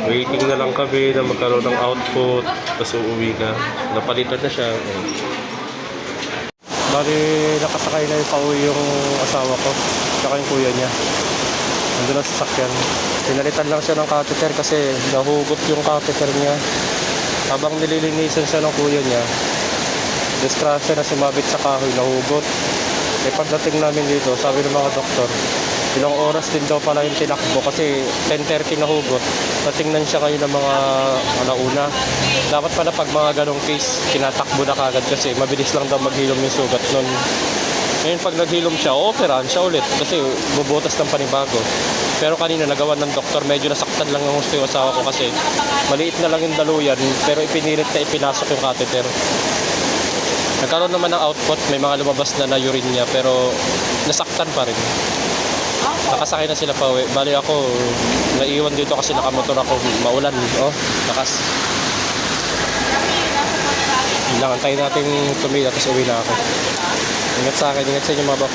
Waiting na lang kami na magkaroon ng output. Tapos uuwi ka. Napalitan na siya. Bali, nakasakay na yung pauwi yung asawa ko. Tsaka yung kuya niya. Nandun na sa sakyan. Pinalitan lang siya ng catheter kasi nahugot yung catheter niya. Habang nililinisan siya ng kuya niya, disgrasya na sumabit sa kahoy, nahugot. Eh pagdating namin dito, sabi ng mga doktor, ilang oras din daw pala yung tinakbo kasi 10:30 nahugot. Natingnan siya ngayon ng mga alauna. Dapat pala pag mga ganong case, tinatakbo na kagad kasi mabilis lang daw maghilom yung sugat nun. Ngayon pag naghilom siya, operahan siya ulit kasi bubutas ng panibago. Pero kanina nagawa ng doktor, medyo nasaktan lang ng gusto yung asawa ko kasi maliit na lang yung daluyan pero ipinilit na ipinasok yung catheter. Nagkaroon naman ng output, may mga lumabas na urine niya pero nasaktan pa rin. Nakasakay na sila pa uwi. Bali ako, naiwan dito kasi nakamotor ako, maulan. Oh, lakas. Antayin natin tumila tapos uwi na ako. Ingat sa akin, ingat sa inyo mga bak.